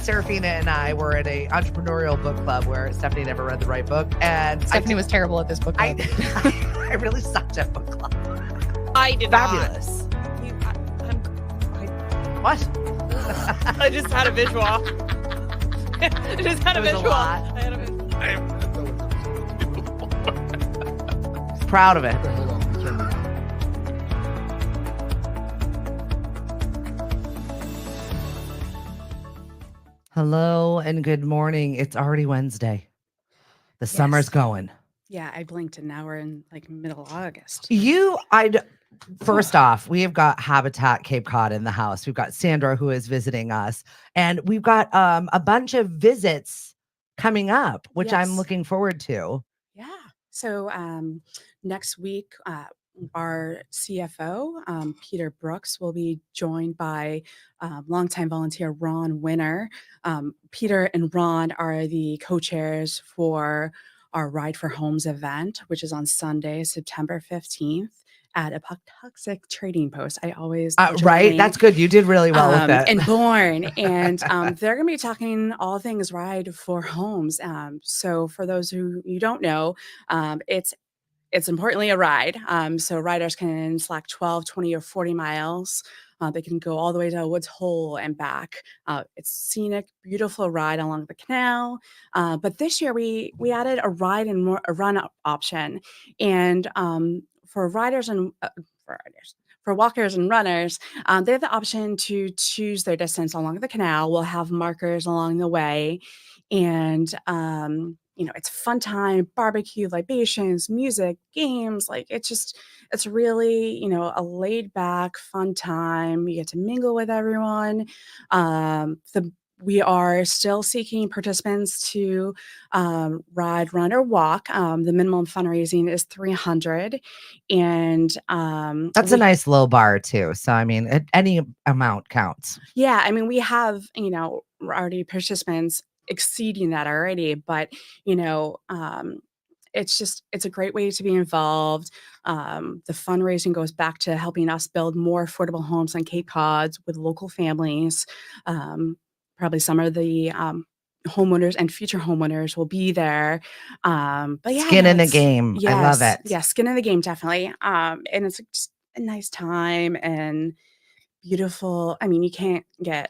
Serafina and I were at a entrepreneurial book club where Stephanie never read the right book, and Stephanie was terrible at this book club. I really sucked at book club. I did Fabulous. What? I just had a visual. I just had a visual. Proud of it. Hello and good morning. It's already Wednesday. The summer's going. Yeah, I blinked and now we're in like middle August. First off, we have got Habitat Cape Cod in the house. We've got Sandra who is visiting us, and we've got a bunch of visits coming up, which I'm looking forward to. Yeah. So next week, our CFO, Peter Brooks, will be joined by longtime volunteer Ron Winner. Peter and Ron are the co-chairs for our Ride for Homes event, which is on Sunday, September 15th. At a Pawtuxet Trading Post. I always right. That's good. You did really well with that. And Bourne, and they're going to be talking all things Ride for Homes. So for those who you don't know, it's importantly a ride. So riders can slack 12, 20, or 40 miles. They can go all the way to Woods Hole and back. It's scenic, beautiful ride along the canal. But this year we added a ride and a run option, and for riders and for walkers and runners, they have the option to choose their distance along the canal. We'll have markers along the way, and it's fun time, barbecue, libations, music, games. Like it's really, a laid back, fun time. You get to mingle with everyone. We are still seeking participants to ride, run, or walk. The minimum fundraising is $300, and that's a nice low bar too. So I mean, any amount counts. Yeah, I mean, we have already participants exceeding that already, but it's a great way to be involved. The fundraising goes back to helping us build more affordable homes on Cape Cod with local families. Probably some of the homeowners and future homeowners will be there. But yeah, skin in the game. Yes, I love it. Yeah, skin in the game, definitely. And it's just a nice time and beautiful. I mean, you can't get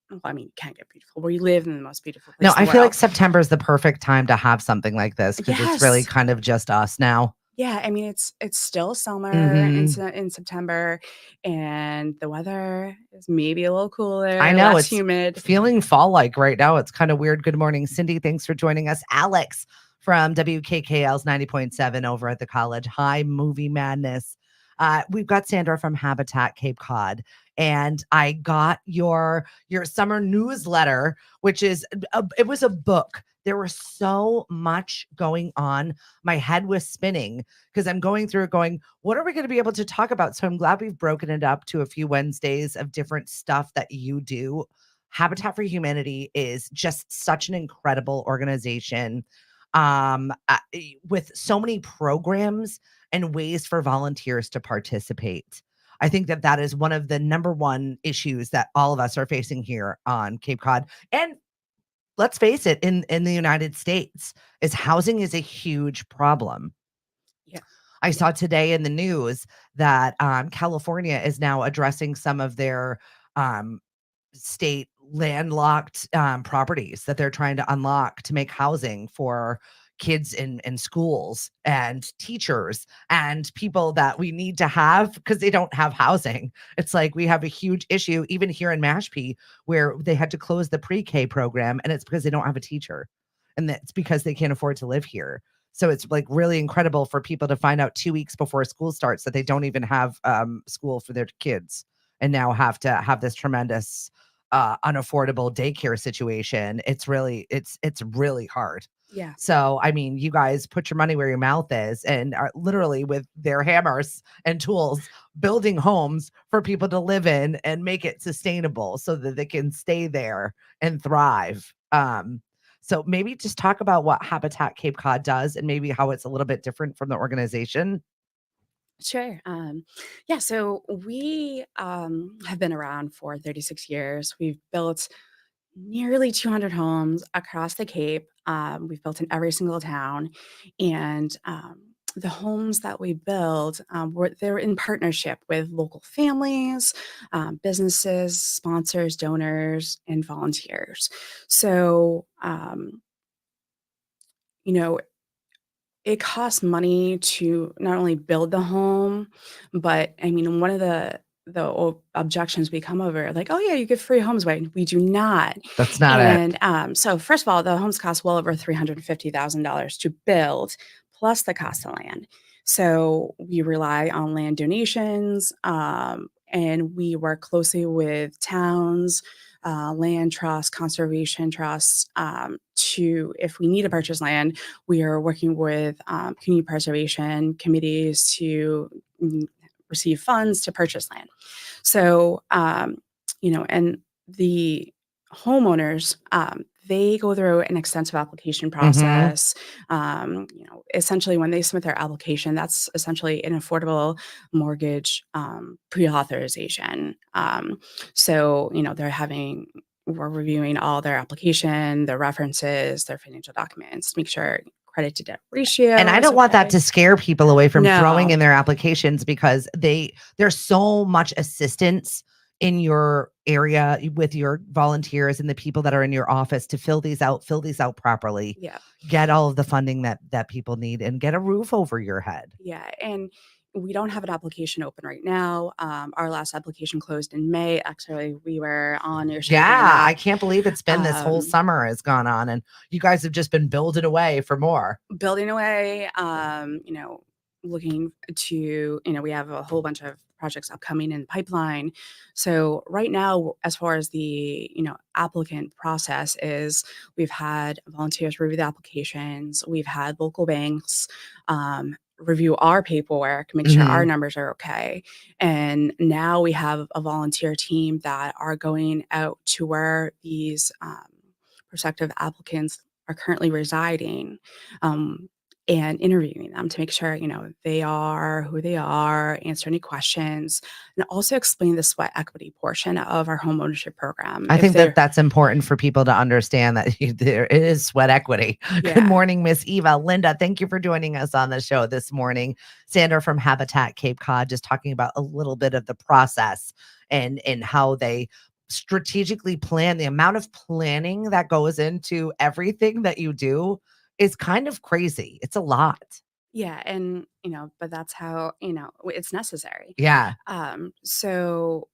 beautiful where you live in the most beautiful place. No, I feel like September is the perfect time to have something like this because it's really kind of just us now. Yeah, I mean, it's still summer in September, and the weather is maybe a little cooler. I know, less it's humid. Feeling fall-like right now. It's kind of weird. Good morning, Cindy. Thanks for joining us. Alex from WKKL's 90.7 over at the college. Hi, Movie Madness. We've got Sandra from Habitat Cape Cod, and I got your summer newsletter, which is it was a book. There was so much going on. My head was spinning because I'm going through it going, what are we going to be able to talk about? So I'm glad we've broken it up to a few Wednesdays of different stuff that you do. Habitat for Humanity is just such an incredible organization with so many programs and ways for volunteers to participate. I think that is one of the number one issues that all of us are facing here on Cape Cod. And let's face it, in the United States, is housing is a huge problem. Yeah. I saw today in the news that California is now addressing some of their state landlocked properties that they're trying to unlock to make housing for kids in schools and teachers and people that we need to have because they don't have housing. It's like we have a huge issue even here in Mashpee where they had to close the pre-K program, and it's because they don't have a teacher, and that's because they can't afford to live here. So it's like really incredible for people to find out 2 weeks before school starts that they don't even have school for their kids and now have to have this tremendous unaffordable daycare situation. It's really hard. Yeah. So, I mean, you guys put your money where your mouth is and are literally with their hammers and tools building homes for people to live in and make it sustainable so that they can stay there and thrive. So maybe just talk about what Habitat Cape Cod does and maybe how it's a little bit different from the organization. Sure. Yeah, so we have been around for 36 years. We've built nearly 200 homes across the Cape. We've built in every single town, and the homes that we build, they're in partnership with local families, businesses, sponsors, donors, and volunteers. So, you know, it costs money to not only build the home, but I mean, one of the objections we come over like, "Oh yeah, you give free homes away." We do not. That's not it. And so first of all, the homes cost well over $350,000 to build, plus the cost of land. So we rely on land donations, and we work closely with towns, land trusts, conservation trusts, to if we need to purchase land, we are working with community preservation committees to receive funds to purchase land. So, and the homeowners, they go through an extensive application Mhm. process. Essentially, when they submit their application, that's essentially an affordable mortgage pre-authorization. We're reviewing all their application, their references, their financial documents, make sure credit to debt And ratio I is don't want that okay. to scare people away from throwing No, in their applications because there's so much assistance in your area with your volunteers and the people that are in your office to fill these out properly, yeah. get all of the funding that people need and get a roof over your head. Yeah, and we don't have an application open right now. Our last application closed in May. Actually, we were on your show doing Yeah, I that. can't believe it's been this whole Um, summer has gone on and you guys have just been building away for more. Building away, looking to, we have a whole bunch of projects upcoming in the pipeline. So right now, as far as the, applicant process is, we've had volunteers review the applications. We've had local banks review our paperwork, make sure our Mhm. numbers are okay. And now we have a volunteer team that are going out to where these prospective applicants are currently residing, um, and interviewing them to make sure, they are who they are, answer any questions, and also explain the sweat equity portion of our home ownership program. I If think that they're, that's important for people to understand that there is sweat equity. Good yeah, morning, Miss Eva. Linda, thank you for joining us on the show this morning. Sandra from Habitat Cape Cod, just talking about a little bit of the process and how they strategically plan. The amount of planning that goes into everything that you do is kind of crazy. It's a lot. yeah, and but that's how it's necessary. Yeah. So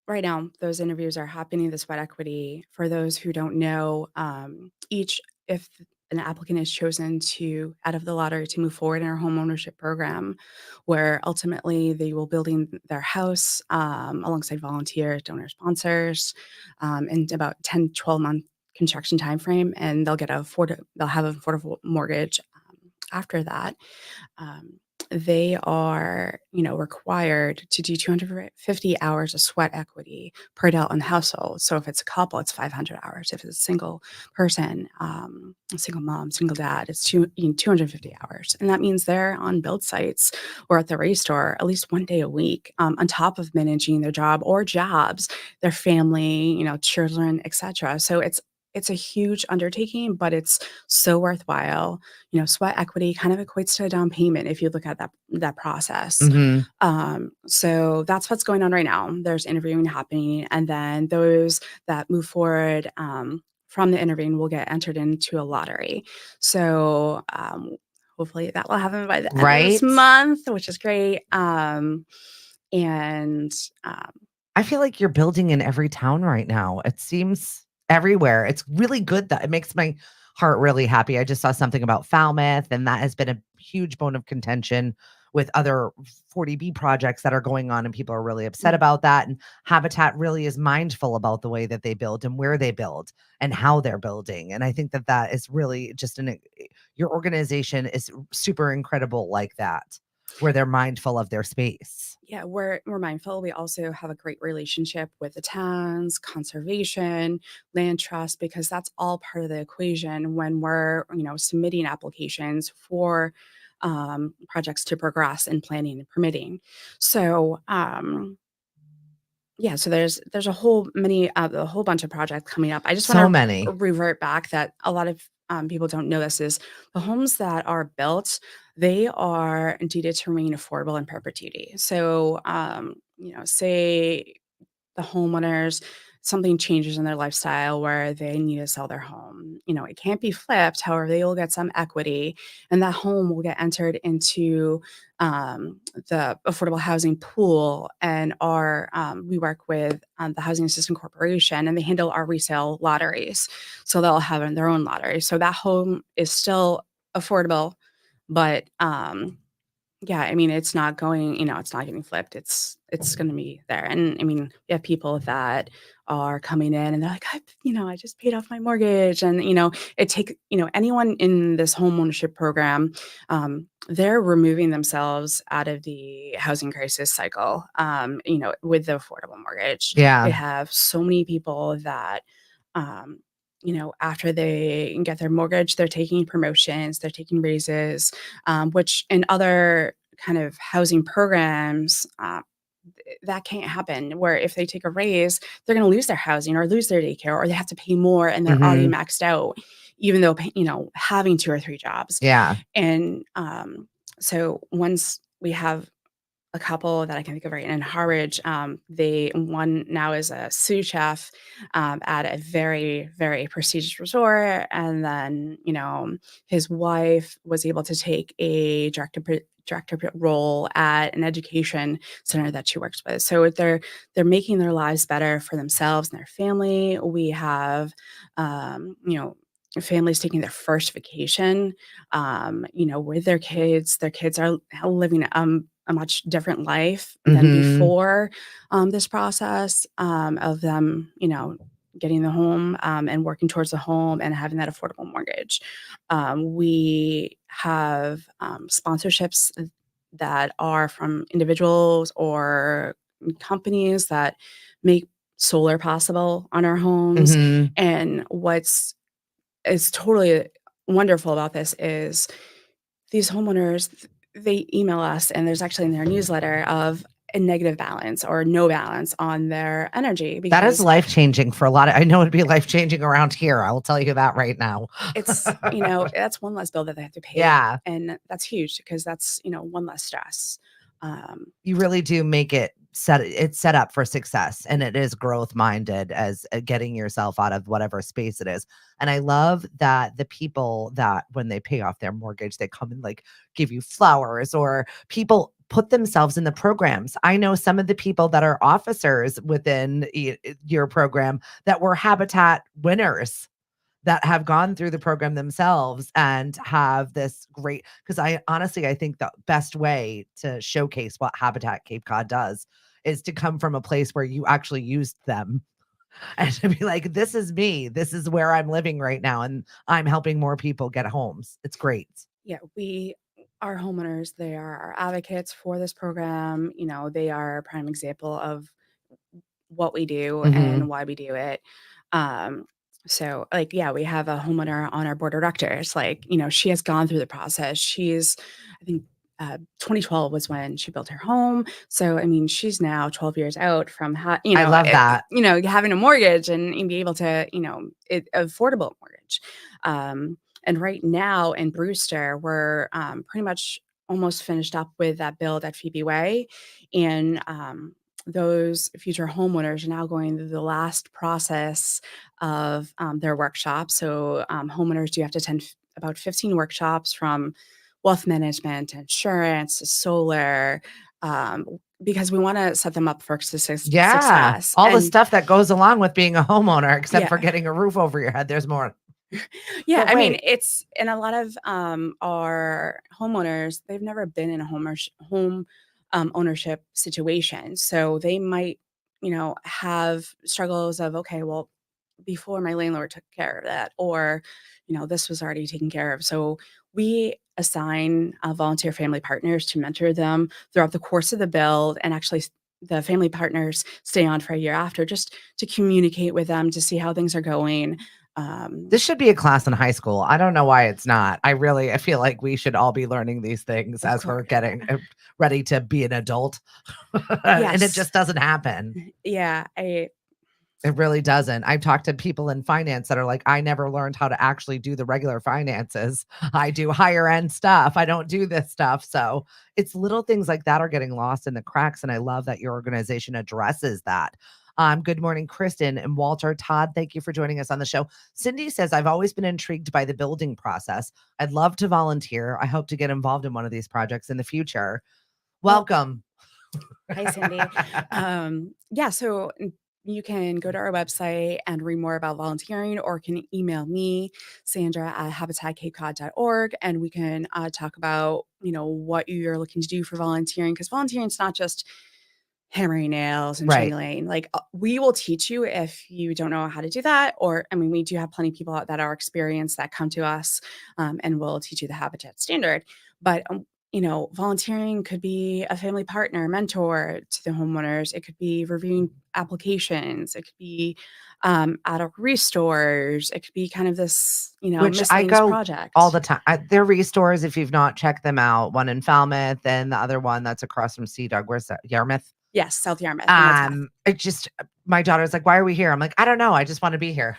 right now, those interviews are happening, the sweat equity. For those who don't know, if an applicant is chosen to out of the lottery to move forward in our home ownership program, where ultimately they will building their house alongside volunteers, donor sponsors, in about 10-12 month construction time frame, and they'll have an affordable mortgage after that. um, they are, required to do 250 hours of sweat equity per adult in the household. So if it's a couple, it's 500 hours. If it's a single person, a single mom, single dad, it's 250 hours. And that means they're on build sites or at the race store at least one day a week, on top of managing their job or jobs, their family, children, etc. So it's a huge undertaking, but it's so worthwhile. Sweat equity kind of equates to a down payment if you look at that process. Hmm. So that's what's going on right now. There's interviewing happening, and then those that move forward from the interviewing will get entered into a lottery. So hopefully that will happen by the end of this Right. month, which is great. And I feel like you're building in every town right now. It seems everywhere. It's really good that it makes my heart really happy. I just saw something about Falmouth, and that has been a huge bone of contention with other 40B projects that are going on, and people are really upset mm, about that. And Habitat really is mindful about the way that they build and where they build and how they're building. And I think that that is really just your organization is super incredible like that, where they're mindful of their space. yeah, we're mindful. We also have a great relationship with the towns, conservation, land trust, because that's all part of the equation when we're, submitting applications for projects to progress in planning and permitting. So, Yeah, so there's a whole bunch of projects coming up. I just So want to many. revert back that a lot of people don't know this is the homes that are built, they are intended to remain affordable in perpetuity. So, say the homeowners, something changes in their lifestyle where they need to sell their home. It can't be flipped. However, they will get some equity, and that home will get entered into the affordable housing pool. And we work with the Housing Assistance Corporation, and they handle our resale lotteries. So they'll have their own lottery. So that home is still affordable, but yeah, I mean, it's not going, it's not getting flipped. It's going to be there. And I mean, we have people that are coming in and they're like, I just paid off my mortgage. And, anyone in this home ownership program, they're removing themselves out of the housing crisis cycle, with the affordable mortgage. Yeah. We have so many people that, after they get their mortgage, they're taking promotions, they're taking raises, which in other kind of housing programs, that can't happen. Where if they take a raise, they're going to lose their housing or lose their daycare, or they have to pay more and they're already Mhm. maxed out, even though, having 2 or 3 jobs. Yeah. And so once we have a couple that I can think of right in Harwich. One now is a sous chef at a very, very prestigious resort. And then, his wife was able to take a director role at an education center that she works with. So they're making their lives better for themselves and their family. We have, families taking their first vacation, with their kids. Their kids are living a much different life than Mhm. before this process of them, getting the home and working towards the home and having that affordable mortgage. We have sponsorships that are from individuals or companies that make solar possible on our homes. Mhm. And what's is totally wonderful about this is these homeowners, they email us, and there's actually in their newsletter of a negative balance or no balance on their energy That is because life-changing for a lot of I know it'd be life-changing around here, I will tell you that right now. that's one less bill that they have to pay. Yeah. And that's huge because that's, one less stress. You really do make it's set up for success, and it is growth minded as getting yourself out of whatever space it is. And I love that the people that when they pay off their mortgage, they come and like give you flowers, or people put themselves in the programs. I know some of the people that are officers within your program that were Habitat winners that have gone through the program themselves and have this great, because I honestly I think the best way to showcase what Habitat Cape Cod does is to come from a place where you actually used them and to be like, this is me, this is where I'm living right now, and I'm helping more people get homes. It's great. Yeah, our homeowners, they are our advocates for this program. They are a prime example of what we do Hmm. and why we do it. Um, so like, yeah, we have a homeowner on our board of directors. Like, she has gone through the process. I think 2012 was when she built her home. So, I mean, she's now 12 years out from, I love that. having a mortgage and be able to, affordable mortgage. And right now in Brewster, we're pretty much almost finished up with that build at Phoebe Way. And those future homeowners are now going through the last process of their workshop. So homeowners do have to attend about 15 workshops from wealth management, insurance, solar, because we want to set them up for Yeah, success. all the And stuff that goes along with being a homeowner, except for yeah, getting a roof over your head. There's more. yeah. But I mean, wait. it's and a lot of our homeowners, they've never been in a home ownership situation, so they might, have struggles of okay, well, before my landlord took care of that, or this was already taken care of. So we assign volunteer family partners to mentor them throughout the course of the build and actually the family partners stay on for a year after, just to communicate with them to see how things are going. This should be a class in high school. I don't know why it's not. I feel like we should all be learning these things Of as we're course. getting ready to be an adult. And it Yes. just doesn't happen. Yeah. It really doesn't. I've talked to people in finance that are like, I never learned how to actually do the regular finances. I do higher end stuff. I don't do this stuff. So it's little things like that are getting lost in the cracks. And I love that your organization addresses that. Good morning, Kristen and Walter. Todd, thank you for joining us on the show. Cindy says, I've always been intrigued by the building process. I'd love to volunteer. I hope to get involved in one of these projects in the future. Well, Welcome. hi, Cindy. Yeah, so you can go to our website and read more about volunteering, or can email me, Sandra at habitatcapecod.org, and we can talk about, what you're looking to do for volunteering, because volunteering is not just hammering nails and Right. shingling. Like, we will teach you if you don't know how to do that. Or, I mean, we do have plenty of people that are experienced that come to us, and we'll teach you the Habitat standard. But, volunteering could be a family partner, mentor to the homeowners. It could be reviewing applications. It could be at a restores. It could be kind of this, Which I miscellaneous go project. all the time. They're restores if you've not checked them out. One in Falmouth and the other one that's across from Sea Dog. Where's that? Yarmouth. Yes, South Yarmouth. And that's It just my daughter's like, why are we here? I'm like, I don't know. I just want to be here.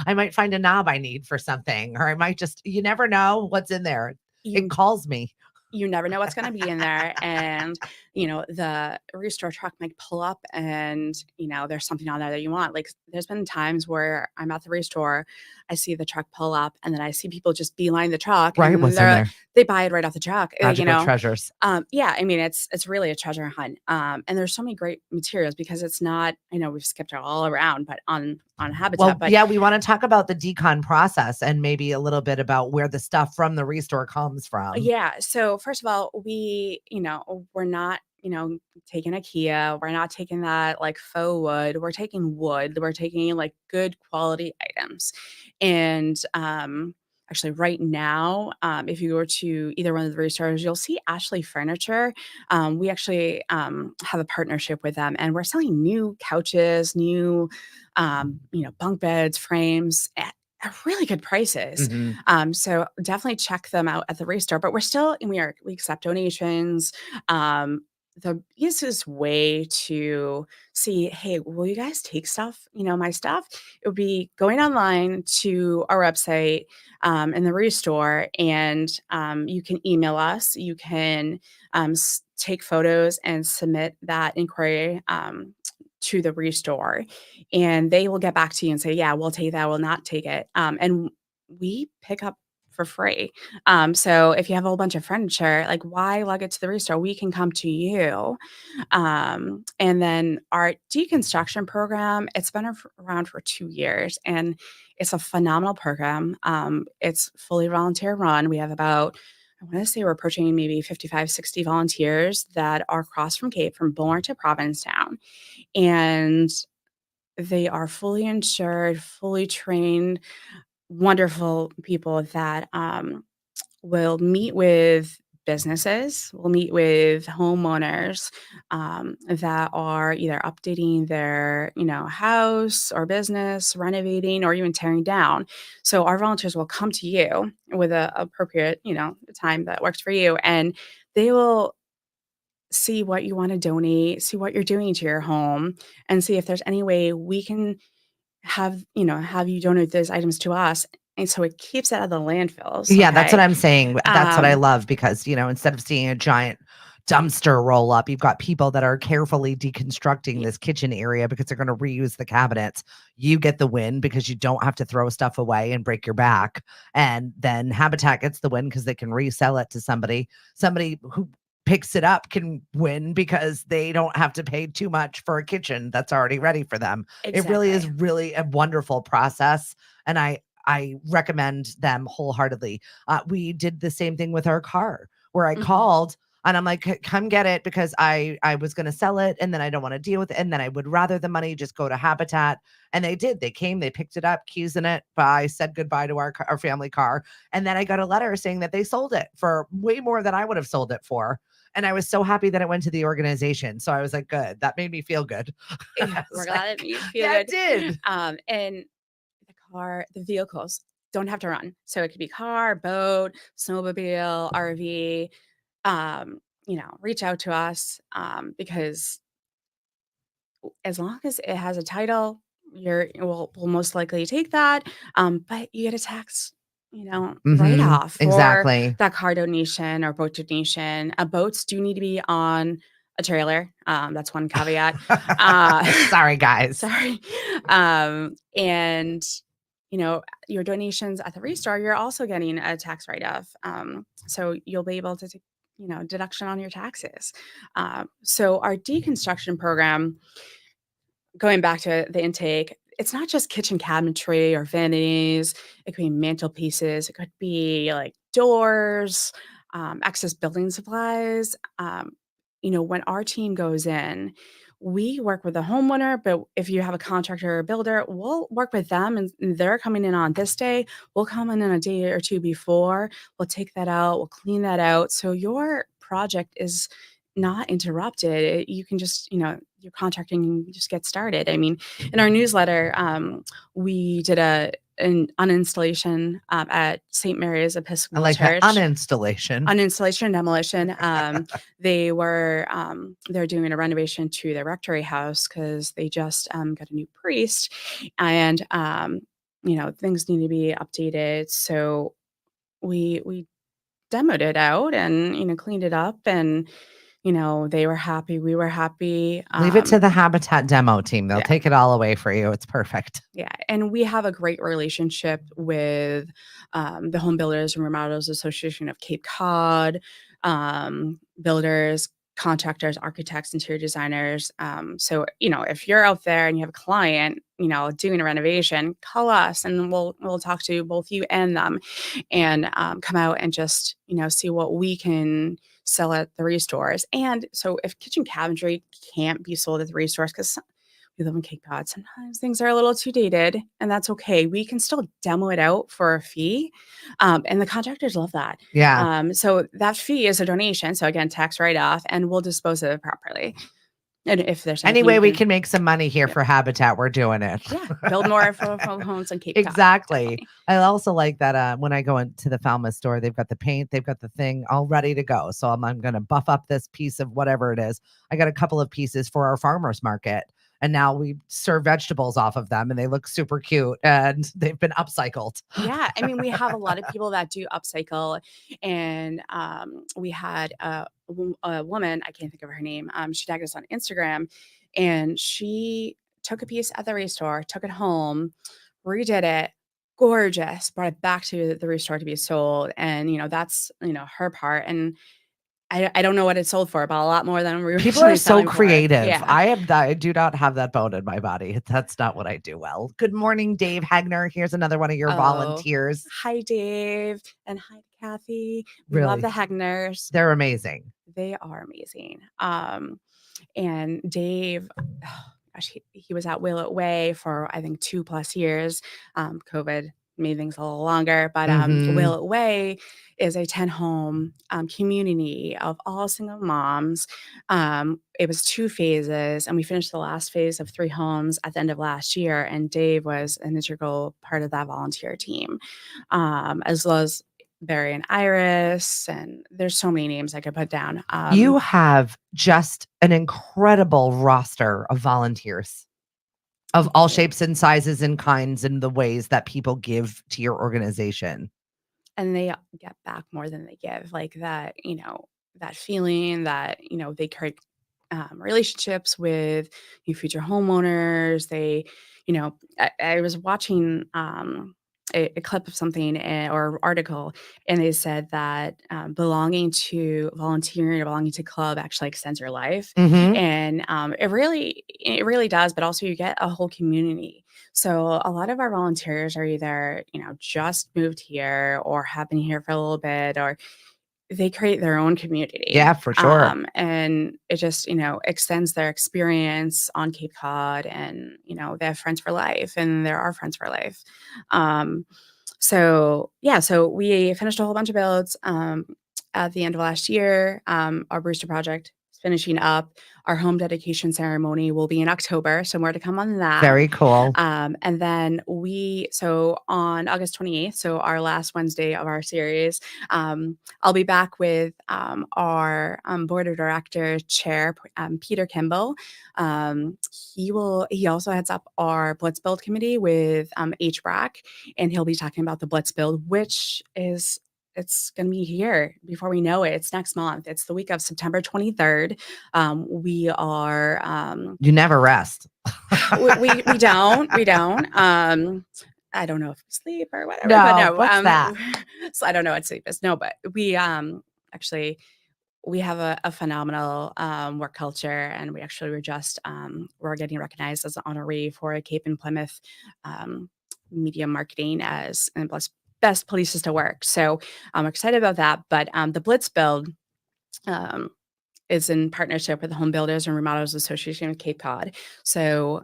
I might find a knob I need for something, or I might just, you never know what's in there. It you calls me. you never know what's going to be in there. And, the restore truck might pull up and, there's something on there that you want. Like, there's been times where I'm at the restore, I see the truck pull up, and then I see people just beeline the truck, Right. and What's in they're there? they buy it right off the truck. Magical treasures. Yeah, I mean, it's really a treasure hunt. And there's so many great materials, because it's not, I know we've skipped all around, but on Habitat, Well, but yeah, we want to talk about the decon process and maybe a little bit about where the stuff from the restore comes from. yeah. So first of all, we're not, taking IKEA. We're not taking that like faux wood. We're taking wood. We're taking like good quality items. And actually, right now, if you go to either one of the restores, you'll see Ashley Furniture. We actually have a partnership with them, and we're selling new couches, new, bunk beds, frames at really good prices. Mhm. So definitely check them out at the restore. But we accept donations. The easiest way to see, hey, will you guys take stuff, my stuff? It would be going online to our website, in the restore, and you can email us. You can take photos and submit that inquiry to the restore, and they will get back to you and say, yeah, we'll take that, we'll not take it. And we pick up for free. So if you have a whole bunch of furniture, like, why lug it to the restore? We can come to you. And then our deconstruction program, it's been around for 2 years, and it's a phenomenal program. It's fully volunteer run. We have about, I want to say we're approaching maybe 55, 60 volunteers that are across from Cape, from Bullhorn to Provincetown. And they are fully insured, fully trained, wonderful people that will meet with businesses, will meet with homeowners that are either updating their, house or business, renovating, or even tearing down. So our volunteers will come to you with a appropriate, time that works for you, and they will see what you want to donate, see what you're doing to your home, and see if there's any way we can have you donate those items to us. And so it keeps it out of the landfills. Yeah, that's what Okay. I'm saying. That's what I Um, love because, instead of seeing a giant dumpster roll up, you've got people that are carefully deconstructing y- this kitchen area because they're going to reuse the cabinets. You get the win because you don't have to throw stuff away and break your back. And then Habitat gets the win because they can resell it to somebody. Somebody who picks it up can win because they don't have to pay too much for a kitchen that's already ready for them. It really is exactly. really a wonderful process. And I recommend them wholeheartedly. We did the same thing with our car where I Mhm. called and I'm like, come get it because I was going to sell it and then I don't want to deal with it. And then I would rather the money just go to Habitat. And they did. They came, they picked it up, keys in it. I said goodbye to our family car. And then I got a letter saying that they sold it for way more than I would have sold it for. And I was so happy that it went to the organization. So I was like, good. That made me feel good. Yeah, I we're was glad like, it made you feel yeah, it good. did. And the vehicles don't have to run. So it could be car, boat, snowmobile, RV. Reach out to us because as long as it has a title, we'll most likely take that. But you get a tax, write off for Exactly. that car donation or boat donation. Boats do need to be on a trailer. That's one caveat. Sorry, guys. Sorry. And your donations at the restore, you're also getting a tax write-off. So you'll be able to take, deduction on your taxes. So our deconstruction program, going back to the intake, it's not just kitchen cabinetry or vanities. It could be mantelpieces. It could be like doors, excess building supplies. When our team goes in, we work with the homeowner, but if you have a contractor or builder, we'll work with them and they're coming in on this day. We'll come in a day or two before. We'll take that out. We'll clean that out. So your project is not interrupted. You can just, your contracting can just get started. I mean, in our newsletter, we did an uninstallation at St. Mary's I Episcopal like that Church. uninstallation. Uninstallation and demolition. They're doing a renovation to their rectory house because they just got a new priest, and things need to be updated. So we demoed it out and cleaned it up, and they were happy, we were happy. Leave it to the Habitat demo team. They'll Yeah. take it all away for you. It's perfect. Yeah, and we have a great relationship with the Home Builders and Remodelers Association of Cape Cod, builders, contractors, architects, interior designers. So if you're out there and you have a client, doing a renovation, call us and we'll talk to both you and them, and come out and just see what we can sell at the restores. And so if kitchen cabinetry can't be sold at the restores because we live in Cape Cod, sometimes things are a little too dated, and that's okay. We can still demo it out for a fee, and the contractors love that. Yeah. So that fee is a donation. So again, tax write-off, and we'll dispose of it properly. And if there's Any anything way you we can make some money here for Habitat, we're doing it. yeah, build more affordable homes in Cape Cod. Exactly. Definitely. I also like that when I go into the Falmouth store, they've got the paint, they've got the thing all ready to go. So I'm going to buff up this piece of whatever it is. I got a couple of pieces for our farmers market. And now we serve vegetables off of them and they look super cute and they've been upcycled. Yeah. I mean, we have a lot of people that do upcycle. And we had a woman, I can't think of her name. She tagged us on Instagram, and she took a piece at the restore, took it home, redid it, gorgeous, brought it back to the restore to be sold. And, that's, her part. And I don't know what it sold for, but a lot more than we were People are so selling for. creative. Yeah. I do not have that bone in my body. That's not what I do well. Good morning, Dave Hagner. Here's another one of your volunteers. Hi, Dave. And hi, Kathy. We love the Hagners. They're amazing. They are amazing. And Dave, oh gosh, he was at Will It Way for, I think, 2+ years. COVID made things a little longer, but Will It Way is a 10-home community of all single moms. It was 2 phases, and we finished the last phase of 3 homes at the end of last year. And Dave was an integral part of that volunteer team, as well as Barry and Iris, and there's so many names I could put down. You have just an incredible roster of volunteers of all shapes and sizes and kinds and the ways that people give to your organization. And they get back more than they give, like that, that feeling that, they create relationships with future homeowners. They, I was watching a clip of something or article, and they said that volunteering or belonging to club actually extends your life. And it really does, but also you get a whole community. So a lot of our volunteers are either, just moved here or have been here for a little bit, or they create their own community. Yeah, for sure. And it just, extends their experience on Cape Cod, and, they have friends for life, and there are friends for life. So we finished a whole bunch of builds. at the end of last year. Our Brewster project is finishing up. Our home dedication ceremony will be in October, so more to come on that. Very cool. And then so on August 28th, so our last Wednesday of our series, I'll be back with our board of director chair, Peter Kimball. He also heads up our Blitz Build committee with HBRAC, and he'll be talking about the Blitz Build, which is it's going to be here before we know it. It's next month. It's the week of September 23rd. We are. You never rest. we don't. We don't. I don't know if we sleep or whatever. No, but no. What's that? So I don't know what sleep is. No, but we actually we have a phenomenal work culture, and we actually were just we're getting recognized as an honoree for a Cape and Plymouth media marketing as and best places to work. So I'm excited about that. But the Blitz Build is in partnership with the Home Builders and Remodelers Association of Cape Cod. So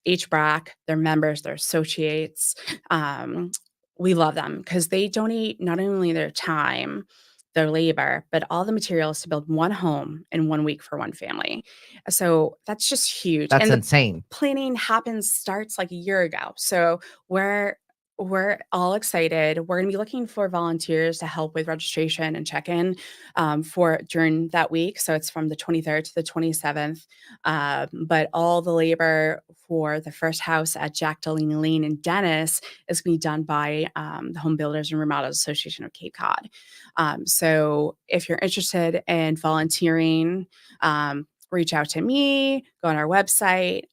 HBRAC, their members, their associates, we love them because they donate not only their time, their labor, but all the materials to build one home in 1 week for one family. So that's just huge. That's and insane. Planning starts like a year ago. So we're all excited. We're going to be looking for volunteers to help with registration and check-in for during that week. So it's from the 23rd to the 27th. But all the labor for the first house at Jack Delaney Lane in Dennis is going to be done by the Home Builders and Remodelers Association of Cape Cod. So if you're interested in volunteering, reach out to me, go on our website.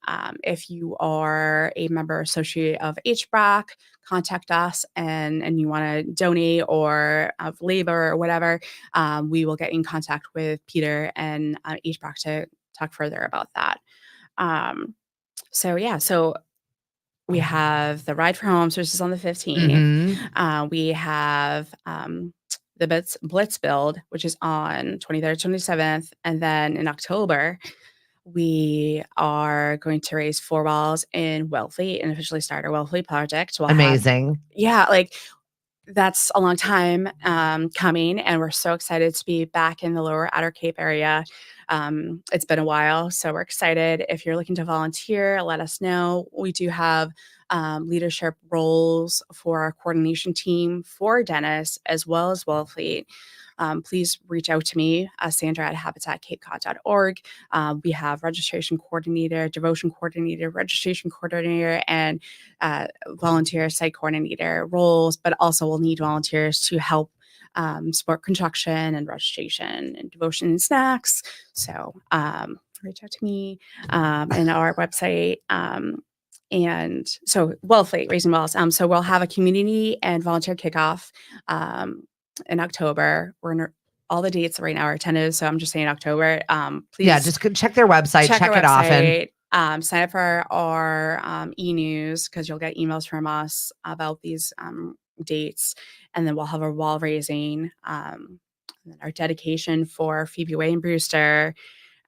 If you are a member or associate of HBRAC, contact us and you want to donate or of labor or whatever, we will get in contact with Peter and HBRAC to talk further about that. So we have the Ride for Homes, which is on the 15th. Mhm. We have the Blitz Build, which is on 23rd, 27th. And then in October, we are going to raise 4 walls in Wellfleet and officially start our Wellfleet project. Amazing. That's a long time coming, and we're so excited to be back in the Lower Outer Cape area. It's been a while, so we're excited. If you're looking to volunteer, let us know. We do have leadership roles for our coordination team for Dennis as well as Wellfleet. Please reach out to me, Sandra at habitatcapecod.org. We have registration coordinator, devotion coordinator, registration coordinator, and volunteer site coordinator roles, but also we'll need volunteers to help support construction and registration and devotion and snacks. So reach out to me and our website. And so Wellfleet, Raising Wells. So we'll have a community and volunteer kickoff in October. We're in all the dates right now are tentative, so I'm just saying October. Please, just check their website, check it often. Sign up for our e-news because you'll get emails from us about these dates, and then we'll have our wall raising, our dedication for Phoebe Way and Brewster.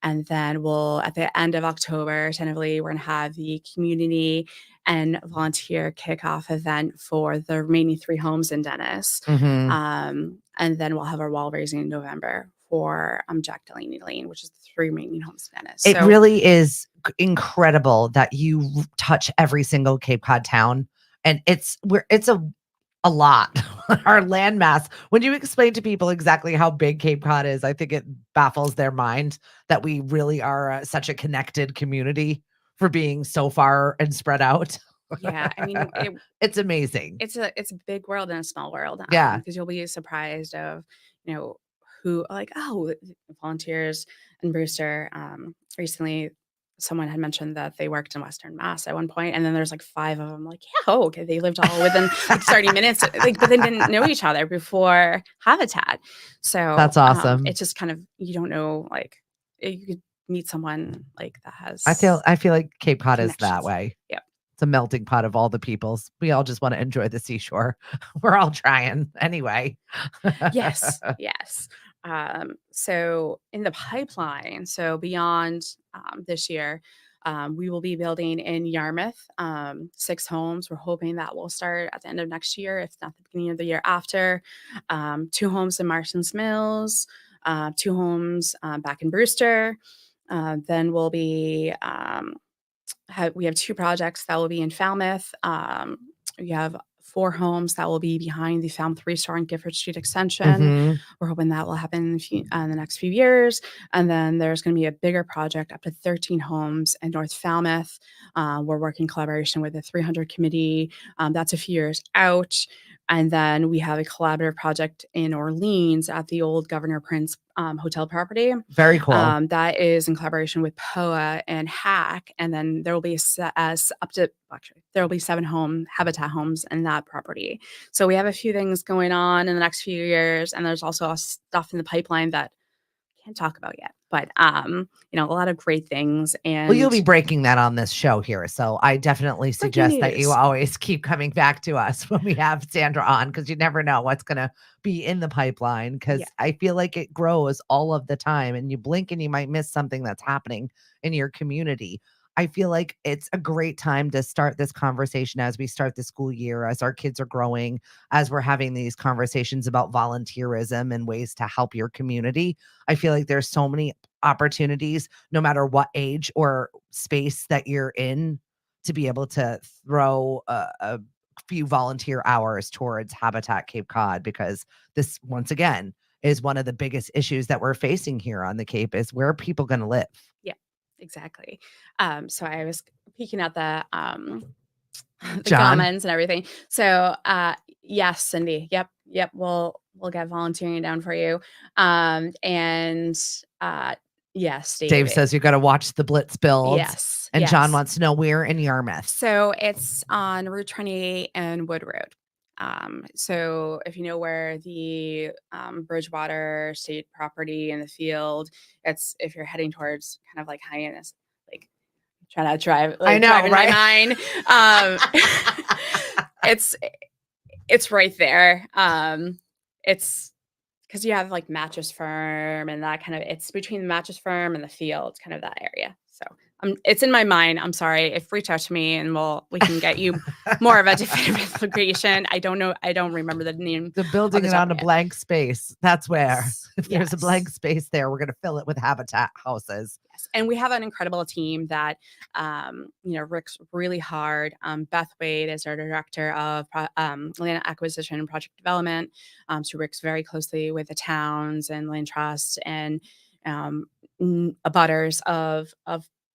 And then at the end of October, tentatively, we're going to have the community and volunteer kickoff event for the remaining 3 homes in Dennis. Mhm. And then we'll have our wall raising in November for Jack Delaney Lane, which is the 3 remaining homes in Dennis. It really is incredible that you touch every single Cape Cod town. And it's a lot. Our landmass. When you explain to people exactly how big Cape Cod is, I think it baffles their mind that we really are such a connected community for being so far and spread out. Yeah, I mean, it's amazing. It's a big world and a small world. Yeah, because you'll be surprised of who volunteers in Brewster. Recently, someone had mentioned that they worked in Western Mass at one point, and then there's like 5 of them. Like, yeah, okay, they lived all within like 30 minutes, but they didn't know each other before Habitat. So that's awesome. it's just kind of you don't know you could meet someone like that has. I feel like Cape Cod is that way. Yeah. It's a melting pot of all the peoples. We all just want to enjoy the seashore. We're all trying anyway. Yes. So in the pipeline, so beyond this year, We will be building in Yarmouth 6 homes. We're hoping that will start at the end of next year, if not the beginning of the year after. 2 homes in Marston's Mills, 2 homes back in Brewster. Then we'll be we have 2 projects that will be in Falmouth. We have 4 homes that will be behind the Falmouth Restore on Gifford Street Extension. Mhm. We're hoping that will happen in the next few years. And then there's going to be a bigger project up to 13 homes in North Falmouth. We're working in collaboration with the 300 committee. That's a few years out. And then we have a collaborative project in Orleans at the old Governor Prince hotel property. Very cool. That is in collaboration with POA and HAC. And then there will be there will be 7 Habitat homes in that property. So we have a few things going on in the next few years. And there's also stuff in the pipeline that I can't talk about yet. But, a lot of great things. And Well, you'll be breaking that on this show here. So I definitely suggest that you news. always keep coming back to us when we have Sandra on, because you never know what's going to be in the pipeline. Because Yeah. I feel like it grows all of the time, and you blink and you might miss something that's happening in your community. I feel like it's a great time to start this conversation as we start the school year, as our kids are growing, as we're having these conversations about volunteerism and ways to help your community. I feel like there's so many opportunities, no matter what age or space that you're in, to be able to throw a few volunteer hours towards Habitat Cape Cod, because this, once again, is one of the biggest issues that we're facing here on the Cape, is where are people going to live? Yeah, exactly. So I was peeking at the John? comments and everything. So yes, Cindy. Yep. We'll get volunteering down for you. And yes, Dave David. says you got to watch the Blitz builds. Yes. And John yes. wants to know where in Yarmouth. So it's on Route 28 and Wood Road. So if you know where the Bridgewater State property in the field, it's if you're heading towards kind of like Hyannis, like trying to drive. Like, I know, drive in right? my mind. It's right there. It's because you have like Mattress Firm and that kind of. It's between the Mattress Firm and the field, kind of that area. So it's in my mind. I'm sorry. If reach out to me and we can get you more of a definitive location. I don't know. I don't remember the name. The building it on a blank space. That's where. Yes. If there's a blank Yes. space there, we're going to fill it with Habitat houses. Yes. And we have an incredible team that, works really hard. Beth Wade is our director of land acquisition and project development. She works very closely with the towns and land trust and abutters of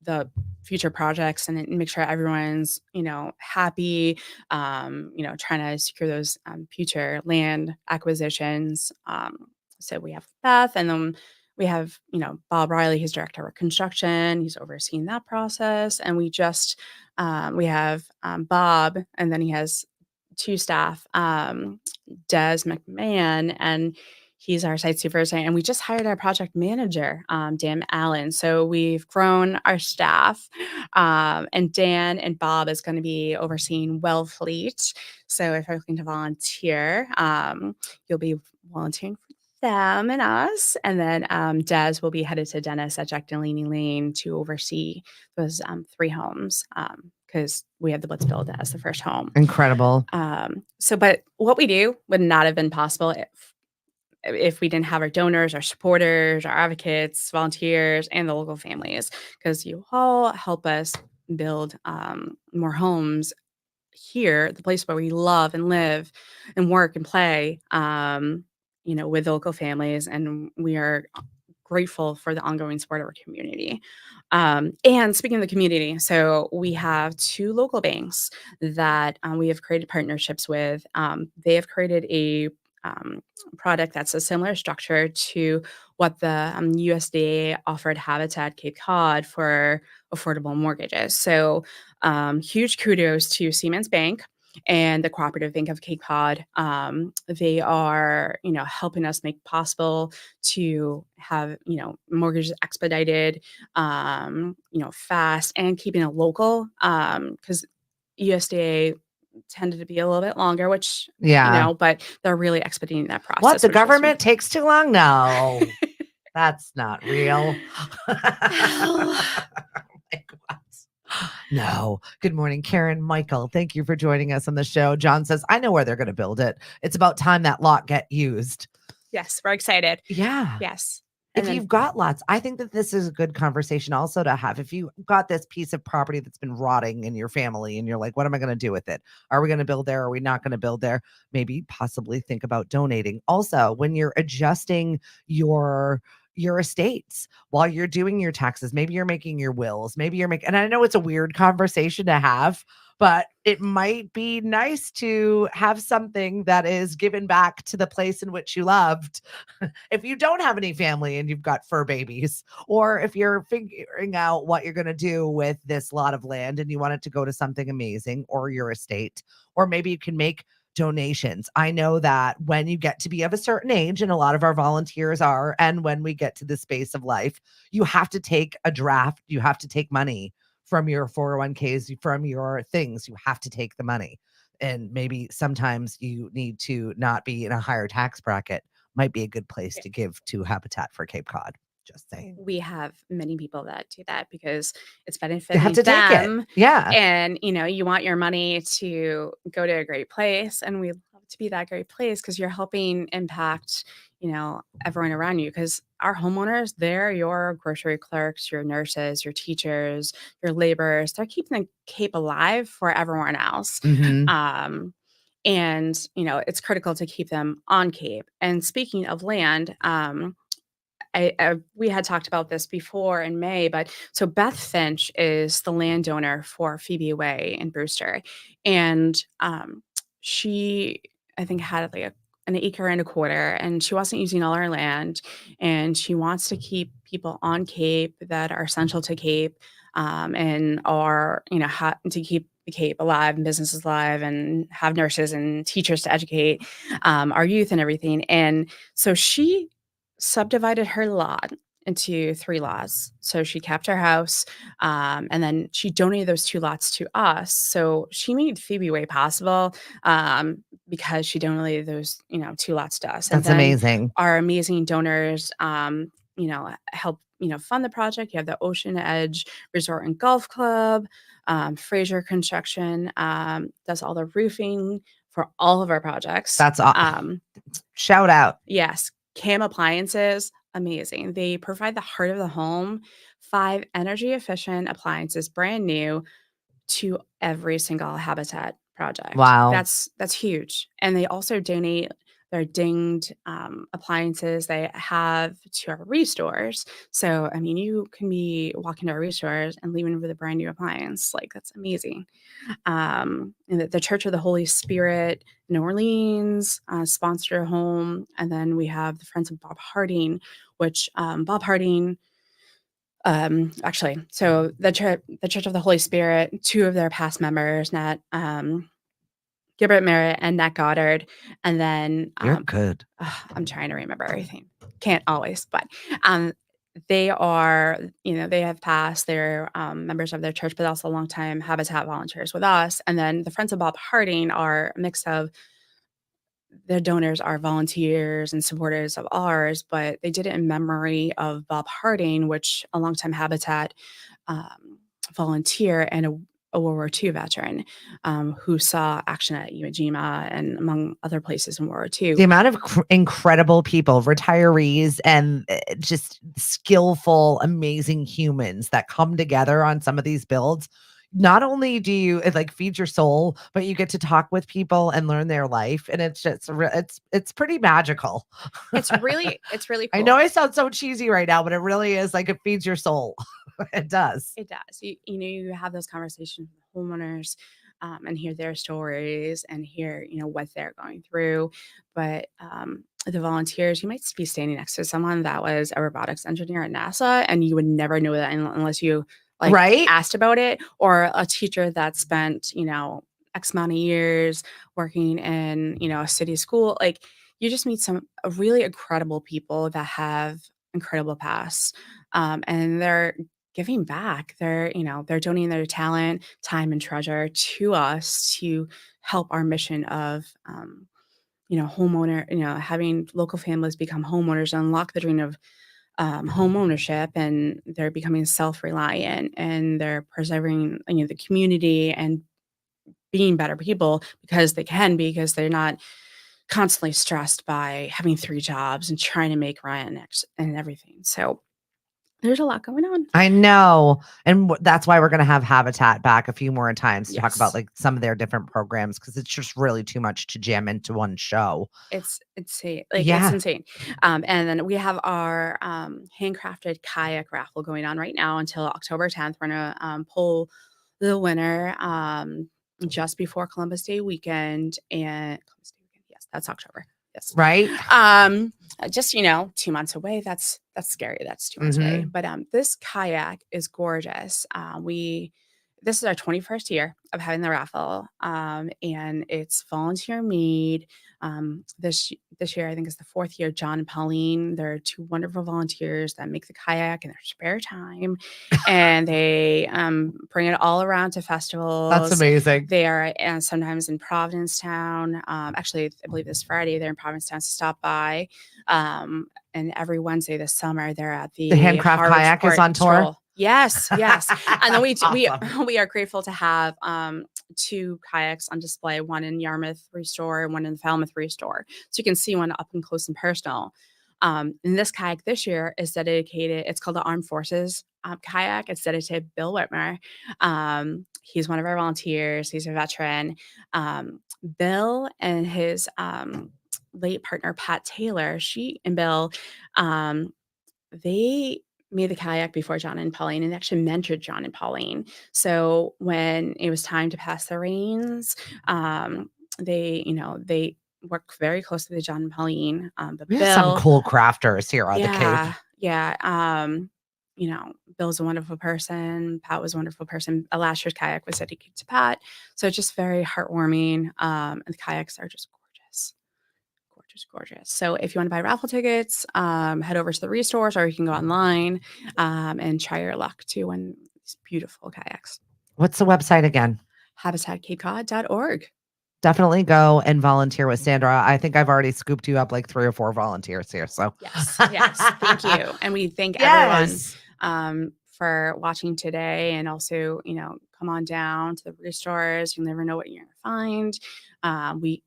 the future projects, and make sure everyone's, happy, trying to secure those future land acquisitions. So we have Beth, and then we have, Bob Riley, who's director of construction. He's overseeing that process. And we just, we have Bob, and then he has 2 staff, Des McMahon, and he's our site supervisor. And we just hired our project manager, Dan Allen. So we've grown our staff, and Dan and Bob is going to be overseeing Wellfleet. So if you're looking to volunteer, you'll be volunteering for them and us. And then Des will be headed to Dennis at Jack Delaney Lane to oversee those 3 homes, because we have the Blitz build as the first home. Incredible. But what we do would not have been possible if we didn't have our donors, our supporters, our advocates, volunteers, and the local families, because you all help us build more homes here, the place where we love and live and work and play, with the local families. And we are grateful for the ongoing support of our community. And speaking of the community, so we have 2 local banks that we have created partnerships with. They have created a product that's a similar structure to what the USDA offered Habitat Cape Cod for affordable mortgages. So huge kudos to Siemens Bank and the Cooperative Bank of Cape Cod. They are, helping us make possible to have, mortgages expedited, fast, and keeping it local, because USDA tended to be a little bit longer, which, but they're really expediting that process. What? The government takes too long? No, that's not real. Oh my God. No. Good morning, Karen, Michael. Thank you for joining us on the show. John says, I know where they're going to build it. It's about time that lot get used. Yes, we're excited. Yeah. Yes. If And then you've got lots, I think that this is a good conversation also to have. If you got this piece of property that's been rotting in your family and you're like, what am I going to do with it? Are we going to build there? Are we not going to build there? Maybe possibly think about donating. Also, when you're adjusting your estates while you're doing your taxes, maybe you're making your wills, maybe you're making, and I know it's a weird conversation to have, but it might be nice to have something that is given back to the place in which you loved. If you don't have any family and you've got fur babies, or if you're figuring out what you're going to do with this lot of land and you want it to go to something amazing or your estate, or maybe you can make donations. I know that when you get to be of a certain age, and a lot of our volunteers are, and when we get to the space of life, you have to take a draft, you have to take money from your 401ks, from your things, you have to take the money. And maybe sometimes you need to not be in a higher tax bracket, might be a good place to give to Habitat for Cape Cod. Just saying. we have many people that do that because it's You benefiting have to take them. it. Yeah. And, you want your money to go to a great place. And we love to be that great place because you're helping impact, everyone around you. Because our homeowners, they're your grocery clerks, your nurses, your teachers, your laborers. They're keeping the Cape alive for everyone else. Mhm. And, it's critical to keep them on Cape. And speaking of land, we had talked about this before in May, but so Beth Finch is the landowner for Phoebe Way in Brewster, and she I think had like an acre and a quarter, and she wasn't using all her land, and she wants to keep people on Cape that are essential to Cape, and are to keep the Cape alive and businesses alive, and have nurses and teachers to educate our youth and everything, and so she subdivided her lot into 3 lots. So she kept her house, and then she donated those 2 lots to us. So she made Phoebe Way possible, because she donated those, 2 lots to us. And That's then amazing. our amazing donors, help, fund the project. You have the Ocean Edge Resort and Golf Club, Fraser Construction, does all the roofing for all of our projects. That's shout out. Yes, Cam Appliances, amazing. They provide the heart of the home, 5 energy efficient appliances, brand new to every single Habitat project. Wow. That's huge. And they also donate their dinged appliances they have to our restores. So, I mean, you can be walking to our restores and leaving with a brand new appliance. Like, that's amazing. And the Church of the Holy Spirit in New Orleans sponsored a home. And then we have the Friends of Bob Harding, which Bob Harding, actually, so the Church of the Holy Spirit, 2 of their past members, Nat Gilbert Merritt and Nat Goddard, and then You're good. I'm trying to remember everything. Can't always, but they are, they have passed. They're members of their church, but also longtime Habitat volunteers with us. And then the Friends of Bob Harding are a mix of their donors are volunteers and supporters of ours, but they did it in memory of Bob Harding, which a longtime Habitat volunteer and a World War II veteran who saw action at Iwo Jima and among other places in World War II. The amount of incredible people, retirees, and just skillful, amazing humans that come together on some of these builds. Not only do you it like feed your soul, but you get to talk with people and learn their life, and it's just it's pretty magical. It's really cool. I know I sound so cheesy right now, but it really is like it feeds your soul. It does. It does. You have those conversations with homeowners, and hear their stories and hear what they're going through. But the volunteers, you might be standing next to someone that was a robotics engineer at NASA, and you would never know that unless you Right? asked about it, or a teacher that spent X amount of years working in a city school. Like, you just meet some really incredible people that have incredible pasts, and they're giving back. They're donating their talent, time, and treasure to us to help our mission of homeowner, having local families become homeowners and unlock the dream of home ownership, and they're becoming self-reliant, and they're preserving, the community and being better people because they're not constantly stressed by having 3 jobs and trying to make rent and everything. So there's a lot going on. I know. And that's why we're going to have Habitat back a few more times to talk about Yes. like some of their different programs, because it's just really too much to jam into one show. It's insane. It's Yeah. insane. And then we have our handcrafted kayak raffle going on right now until October 10th. We're gonna pull the winner just before Columbus Day weekend. And Columbus Day weekend, yes, that's October. Yes. Right. Just 2 months away. That's scary. That's 2 months away. But this kayak is gorgeous. This is our 21st year of having the raffle, and it's volunteer made. This year, I think, is the 4th year. John and Pauline, they're 2 wonderful volunteers that make the kayak in their spare time, and they bring it all around to festivals. That's amazing. They are sometimes in Provincetown. Actually, I believe this Friday they're in Provincetown to stop by. And every Wednesday this summer they're at the Handcraft Harvard Kayak is Sport on tour. Stroll. Yes. And then Awesome. we are grateful to have 2 kayaks on display, one in Yarmouth Restore and one in the Falmouth Restore. So you can see one up and close and personal. And this kayak this year is dedicated, it's called the Armed Forces kayak. It's dedicated to Bill Whitmer. He's one of our volunteers. He's a veteran. Bill and his late partner, Pat Taylor, she and Bill, they made the kayak before John and Pauline and actually mentored John and Pauline. So when it was time to pass the reins, they worked very closely with John and Pauline. But We Bill, have some cool crafters here on the Cape. Yeah. Bill's a wonderful person. Pat was a wonderful person. Last year's kayak was dedicated to Pat. So it's just very heartwarming. And the kayaks are just gorgeous. Gorgeous. So if you want to buy raffle tickets, head over to the Restores, or you can go online and try your luck to win these beautiful kayaks. What's the website again? HabitatCapeCod.org. Definitely go and volunteer with Sandra. I think I've already scooped you up like 3 or 4 volunteers here. So yes, thank you. And we thank everyone for watching today. And also, come on down to the Restores. You'll never know what you're going to find. We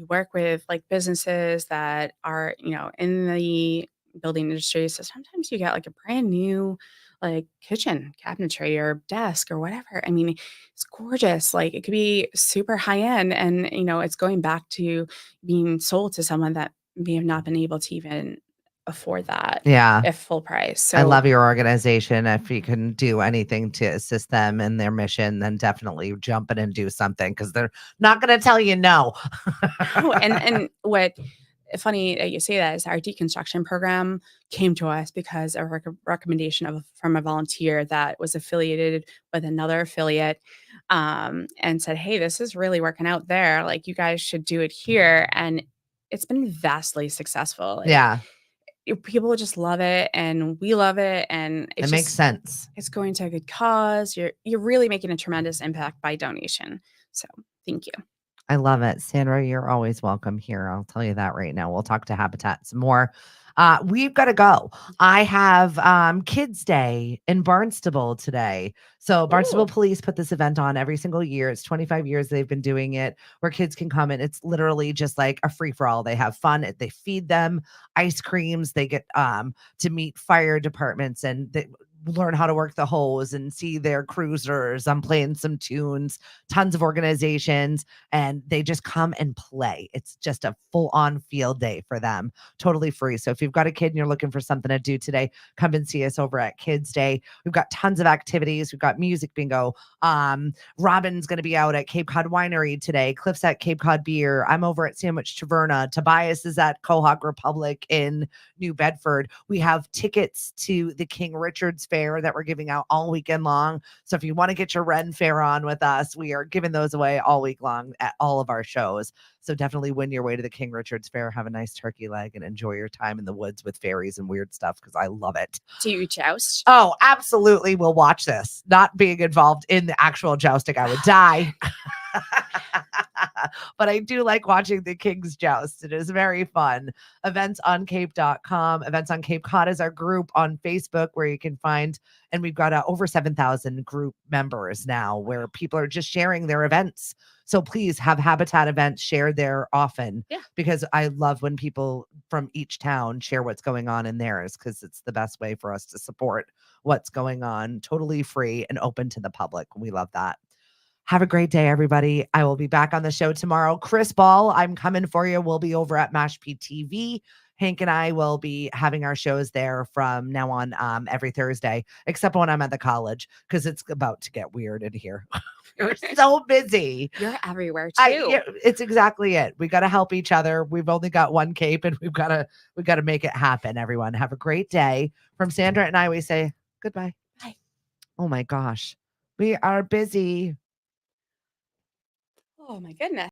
work with like businesses that are, in the building industry. So sometimes you get like a brand new like kitchen cabinetry or desk or whatever. I mean, it's gorgeous. Like it could be super high end, and it's going back to being sold to someone that may have not been able to even afford that at full price. So I love your organization. If you can do anything to assist them in their mission, then definitely jump in and do something, because they're not going to tell you no. And what funny that you say that is our deconstruction program came to us because of a recommendation from a volunteer that was affiliated with another affiliate, and said, hey, this is really working out there. Like you guys should do it here. And it's been vastly successful. People just love it, and we love it, and it makes sense. It's going to a good cause. You're really making a tremendous impact by donation. So thank you. I love it. Sandra, you're always welcome here. I'll tell you that right now. We'll talk to Habitat some more. We've got to go. I have Kids Day in Barnstable today. So Barnstable Police put this event on every single year. It's 25 years they've been doing it, where kids can come, and it's literally just like a free-for-all. They have fun. They feed them ice creams. They get to meet fire departments, and they learn how to work the hose and see their cruisers. I'm playing some tunes, tons of organizations, and they just come and play. It's just a full-on field day for them, totally free. So if you've got a kid and you're looking for something to do today, come and see us over at Kids Day. We've got tons of activities. We've got music bingo. Robin's going to be out at Cape Cod Winery today. Cliff's at Cape Cod Beer. I'm over at Sandwich Taverna. Tobias is at Quahog Republic in New Bedford. We have tickets to the King Richard's Fair that we're giving out all weekend long. So if you want to get your Ren Fair on with us, we are giving those away all week long at all of our shows. So definitely win your way to the King Richard's Fair, have a nice turkey leg, and enjoy your time in the woods with fairies and weird stuff, because I love it. Do you joust? Oh, absolutely. We'll watch this. Not being involved in the actual jousting, I would die. but I do like watching the King's Joust. It is very fun. Eventsoncape.com. Events on Cape Cod is our group on Facebook where you can find, and we've got over 7,000 group members now where people are just sharing their events. So please have Habitat events shared there often. Yeah. Because I love when people from each town share what's going on in theirs, because it's the best way for us to support what's going on, totally free and open to the public. We love that. Have a great day, everybody. I will be back on the show tomorrow. Chris Ball, I'm coming for you. We'll be over at Mashpee TV. Hank and I will be having our shows there from now on every Thursday, except when I'm at the college, because it's about to get weird in here. We're so busy. You're everywhere too. Yeah, it's exactly it. We got to help each other. We've only got one cape, and we've got to make it happen. Everyone, have a great day. From Sandra and I, we say goodbye. Bye. Oh my gosh, we are busy. Oh my goodness.